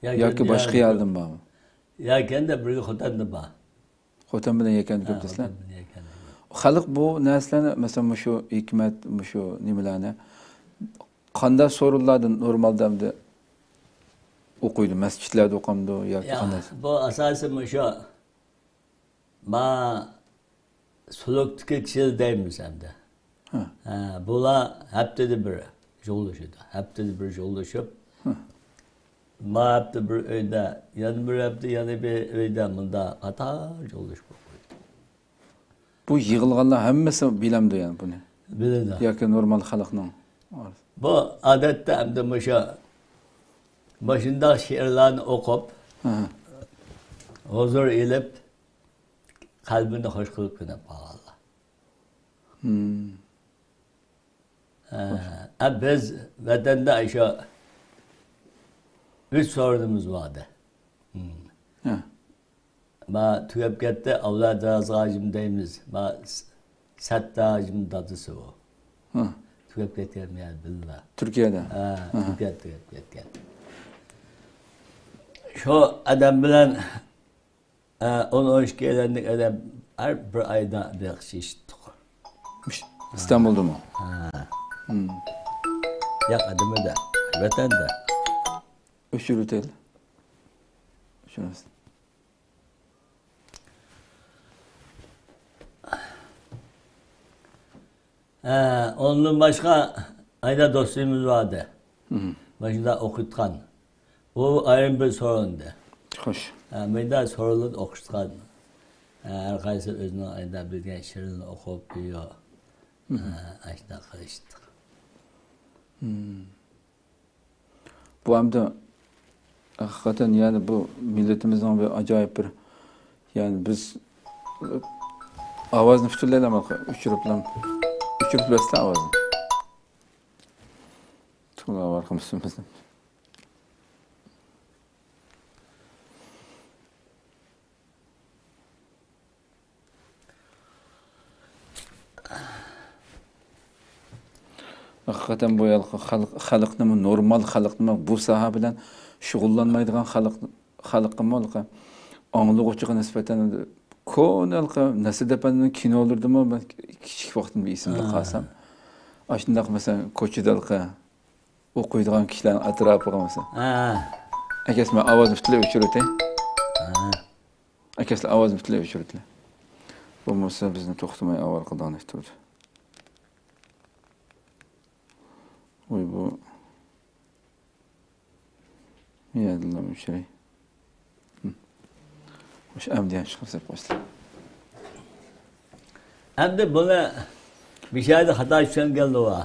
Yoki boshqa yerdan bormi? Yakanda bir Xotan'da bor. Xotan bilan Yakan ko'p desizlar. Xalq bu narsalarni masalan mushu hikmat mushu nimalarni qanday so'rovlardan normalda o'qiydi, masjidlarda o'qamdi yoki qanday? Bu asosan mushu ma sulukdagi kishi deymiz hamda. Bular haftada bir yo'llashadi. Haftada bir yo'llashib, ma hafta bir uyda, yana bir hafta yana bir uyda bunda qator yo'llash bo'ladi. Bu yig'ilganlar hammasi bilamdi yani buni. Biladi. Yoki normal xalqning. Bu odatda hamda mushu başında şiirlerini okup, huzur ilip, kalbini hoş kılıp yine bağlı. Biz vatanda şu üç sorunumuz vardı. Ma tüyep gitti, avlad razı deyimiz. Ma satta ağacım dadısı o. Tüyep getirmeyen billah. Türkiye'de? Tüyep getirmeyen. Şu adam bilen 10-12 yıllık adam her bir ayda bir kişi işittik. İstanbul'da mı? Yak adamı da, vatan da. Öşür değil. Şurası. Onun başka ayda dostluğumuz vardı. Başında okutkan. Bu ayrı bir sorundu. Hoş. Meyda sorulur okutkan. Herkese özünün ayda bilgen şiirini okup biliyor. Aşağı karıştık. Bu hamda hakikaten yani bu milletimizin bir acayip bir yani biz avazını fütürleyelim uçurup besle avazını. Tuğla var kımsımızın. Hakikaten bu xalqning normal xalqning bu soha bilan shug'ullanmaydigan xalqning olqa anglag'uchiga nisbatan ko'nalqa nasidapanning kinolardimi men kichik vaqtimda esimda qolsam ashundaq masalan ko'chadalqa o'qiydigan kishilarning atrofiga masalan akasi men ovozni butunlay o'chirdi akasi ovozni butunlay o'chirdi bo'lmasa bizni to'xtamay avval qilgan turdi. Oy bu yadıllam şey. Hoş amdiyan çıkarsak başla. Hem de buna bir şeyde hata işten geldi o.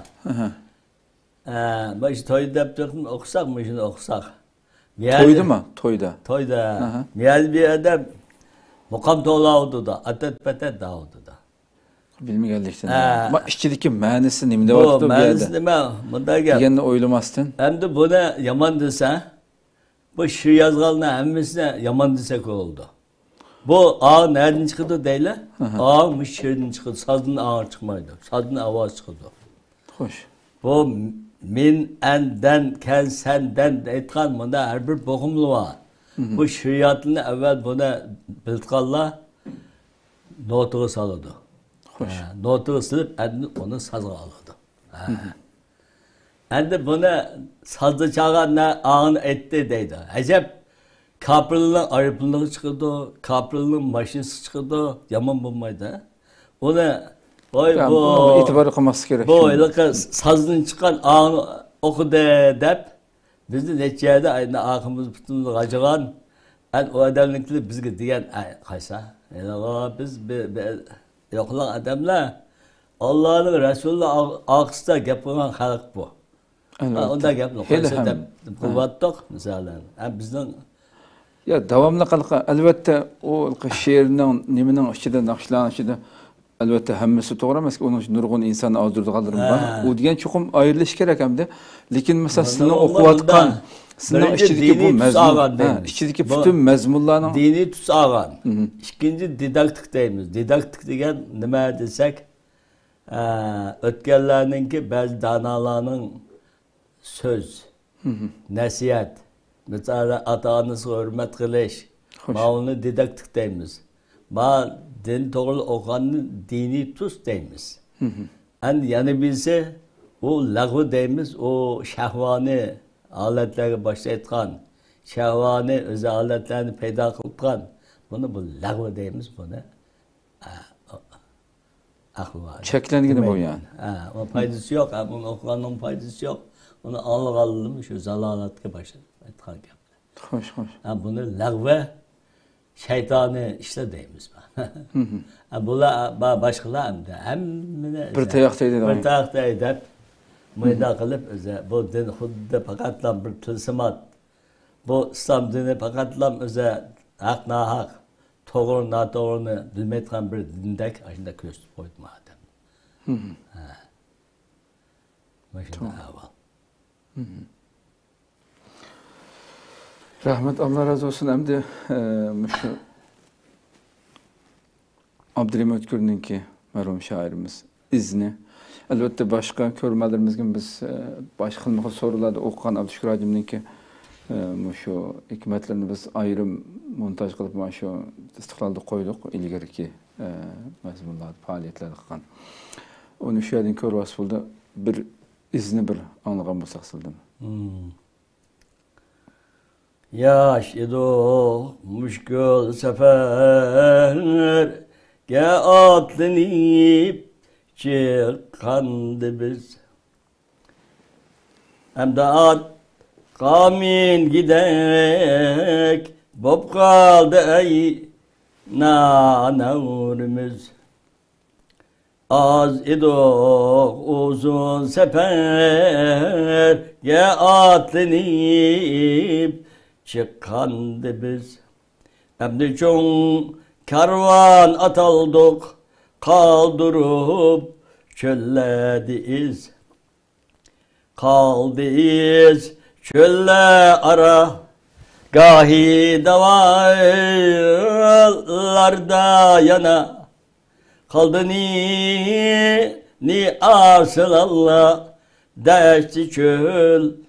Başı toyda yaptık okusak mı şimdi okusak. Toydu mu? Toyda. Toyda. Miyaz bir adam Muqam to'lavdi da, atat-patat davdi da. Bilmegenlikten. Ha. Ama işçilikki ma'nisi nimada Bu vaqtda bu ma'nisi yerda? nima? Bunda gap. Deganni o'ylamasdan. Endi buni yomon desa, bu she'r yozganlar hammasini yomon desak oldu. Bu ağ nereden çıkıyordu deyler? Ağ bu she'rdan çıkıyordu. Sazdan ağ çıkmaydı. Sazdan avaz çıkıyordu. Hoş. Bu min, enden, ken, senden aytgan bunda her bir boğumlu var. Bu şiiriyatını evvel buna biltkanlar notuğu saladı. Hoş. Notuğu silip endi onu sazga aladı. Endi buna sazda çağan ne ağını etti deydi. Acep kapırlığın arıplığı çıkıyordu, kapırlığın maşinesi çıkıyordu, yaman bulmaydı. Onu Yani bu itibarı kılması gerek. bu öyle sazdan çıkan ağını okudu deyip bizni neçe yerde aynı ağımız bütünlük acıgan en o adamlıklı bizge diyen kaysa. Yani biz yoklan adamlar Allah'ın Resulü ağısında yapılan halk bu. Onda yapılan kaysa da kuvvetlik mesela. Yani bizden ya davamlı kalka elbette o şiirinin nimenin içinde nakşlanışıda elbette hemmesi doğru emas ki onun için nurgun insan azdırdı kaldırım var. O diyen çokum ayrılış gerek hem de. Lekin mesela sizin okuvatkan sizin içindeki bu mezmun, içindeki bütün mezmunlarının dini tutsagan. İkinci didaktik deyimiz. Didaktik degen nima desek ötkenlerinki bazı danalarının söz, nasihat, mesela ata-anası hürmet kılış. Onu didaktik deyimiz. Ma din doğru okuanın dini tuz deyimiz. Yani bilse o lağvu deyimiz, o şehvani aletleri başta etkan, şehvani özel aletlerini peyda kılkan, bunu bu lağvu deyimiz, bunu aklı var. çeklendiğini bu yani. O faydası yok, bunu okuanın faydası yok. Onu alıp şu zalalatke başta etkan yaptı. Hoş hoş. Bunu lağvu şeytanı işte deyimiz. Bunlar başkalar hem Bir tayaktaydı. bir tayakta edip mıyda kılıp bu din hudde pakatlam bir tılsımat. Bu İslam dini pakatlam öze hak na hak, doğru na doğrunu bilmeyken bir dindek aşında köstüp koydum adam. Başında aval. Rahmet Allah razı olsun. Hem de şu Abdurrahim Ötkür'ünki merhum şairimiz izni. Elbette başka körmelerimizin biz başka sorularda okuyan Abdüşkür Hacim'ninki şu hikmetlerini biz ayrım montaj kılıp şu istiqlalda koyduk ilgeriki mezmunlar, faaliyetler kılgan. Onu şu yerden kör vasfılda bir izni bir anlagan bulsak sıldım. Yaş ido müşkül sefer ge atlanıp çıkandı biz. Hem de at kamin gidek bob kaldı ey nanavurumuz. Az ido uzun sefer ge atlanıp çıkandı biz. Hem de çoğun karvan ataldık, kaldırıp çöllediyiz. Kaldıyız çölle ara, gahi davalarda yana. Kaldı ni asıl Allah, deşti çölde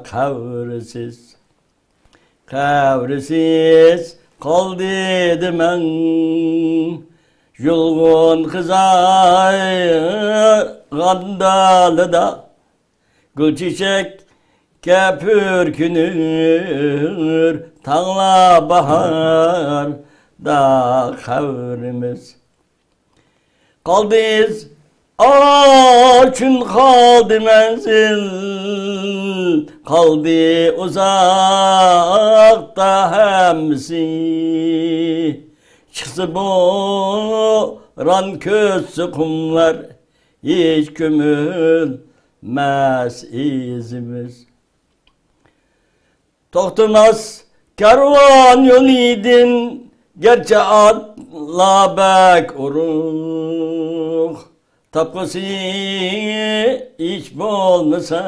kavrisiz. Kavrisiz kaldı demen, yulgun kızay gandalı da, gül çiçek köpürkünür, tağla bahar da kavrimiz. Kaldıyız açın kaldı menzil, kaldı uzakta hemsi. Çıksı boran kötsü kumlar, hiç kömülmez izimiz. Toxtumaz karvan yol idin, Gerçi atla bek uruk, tapkası hiç olmasa,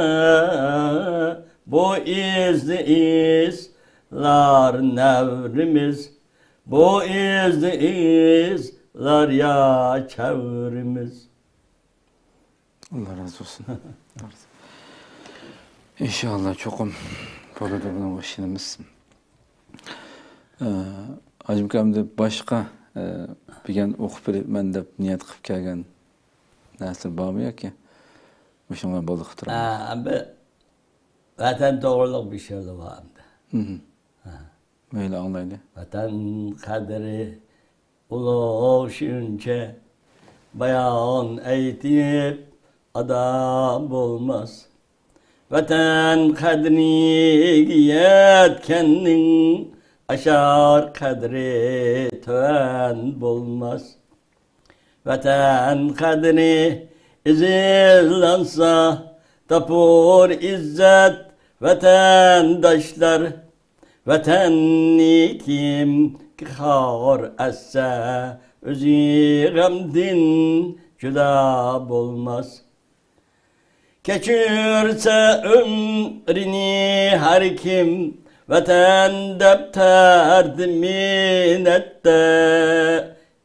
bu izli izler nevrimiz, bu izli izler ya çevrimiz. Allah razı olsun. İnşallah çokum böyle de bunun başınımız. Hacım kamda başka bir gen okup ben de niyet kıp kelgen nasıl bağmıyor ki? Bu şuna balık duran. Abi vatan doğruluk bir şey var. Böyle anlaydı. Vatan kaderi ulaşınca bayan eğitip adam olmaz. Vatan kadrini yetkenin aşar kadri tön bulmaz. Vatan kadrini izillansa tapur izzet vatandaşlar. Vatanni kim kar etse özü gamdin cüda bulmaz. Geçirse ömrini her kim vatan depterdi minnette.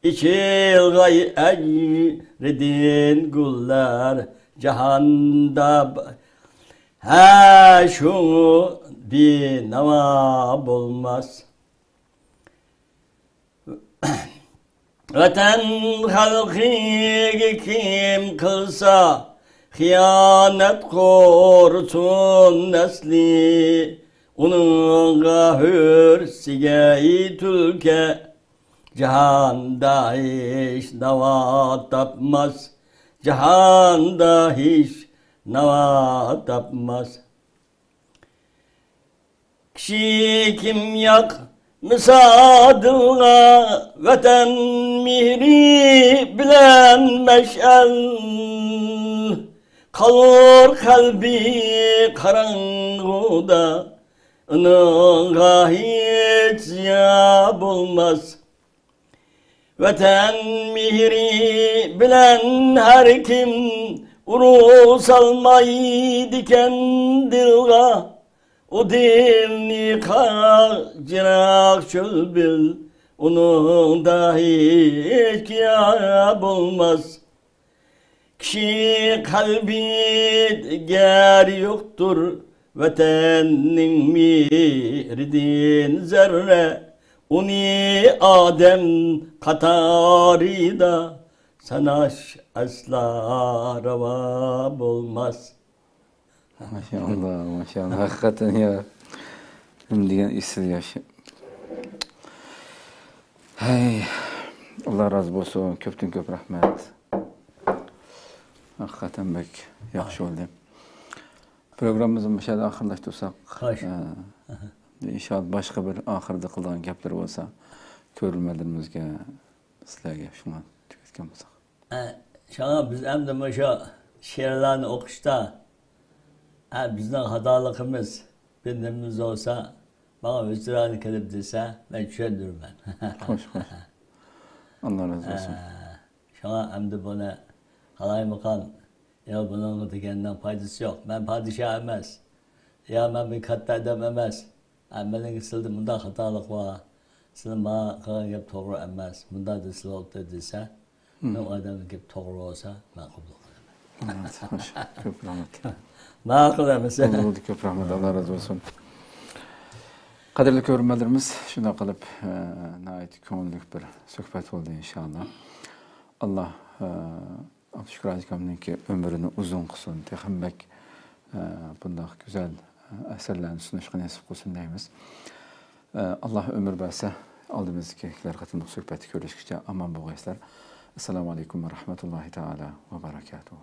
İçil gay ecridin gullar cihanda ha şunu bir nava bulmaz. Vatan halkı kim kılsa hıyanet korsun nesli, onun hürsige tülke cihanda hiç nava tapmaz, cihanda hiç nava tapmaz. Kişi kim yak müsaadına vatan mihri bilen meşal, kalır kalbi karanlıkta ınığa hiç ziya bulmaz. Vatan mihri bilen her kim urus almayı diken dilga, o dilni kaçırak çöl bil, onun da hiç ya bulmaz. Kişi kalbi ger yoktur, vatanın mirdin zerre, uni Adem katarida, sanaş asla rava bulmaz. Maşallah, maşallah. Hakikaten ya. Hem diyen isil yaşı. Hey, Allah razı olsun. Köptün köp rahmet. Hakikaten bek yaxşı oldu. Programımızın başında ahırlaştırsak. İnşallah başka bir ahırda kıldan gaplar olsa, körülmelerimizge, sizlerge şuna tüketken olsak. Şuna biz hem de şu şiirlerini okuşta, bizden hatalıkımız, bildiğimiz olsa, bana üstüranı kelip dese, ben çöndürüm ben. Hoş, hoş. Allah razı olsun. Şuna hem de bana halay bakan, ya bunun ötekenden faydası yok. Ben padişah emez. Ya ben bir katta edem emez. Benim ısıldı, bunda hatalık var. Sizin bana kalan gibi doğru emez. Bunda da sıla oldu dese, ben o adamın gibi doğru olsa, ben kabul ederim. Evet, hoş. Köp rahmet. Makul mesela. Allah oldu köp rahmet. Allah razı olsun. Kadirli görünmelerimiz şuna kalıp nait köngüllük bir söhbet oldu inşallah. Allah şükür Hacı ki ömrünü uzun kılsın. Tehimbek bundan güzel eserlerini sunuşqa nasip kılsın deyimiz. Allah ömür verse aldığımızdaki katıldık söhbeti görüşkice aman boğayslar. Esselamu Aleyküm ve Rahmetullahi Teala ve Berekatuhu.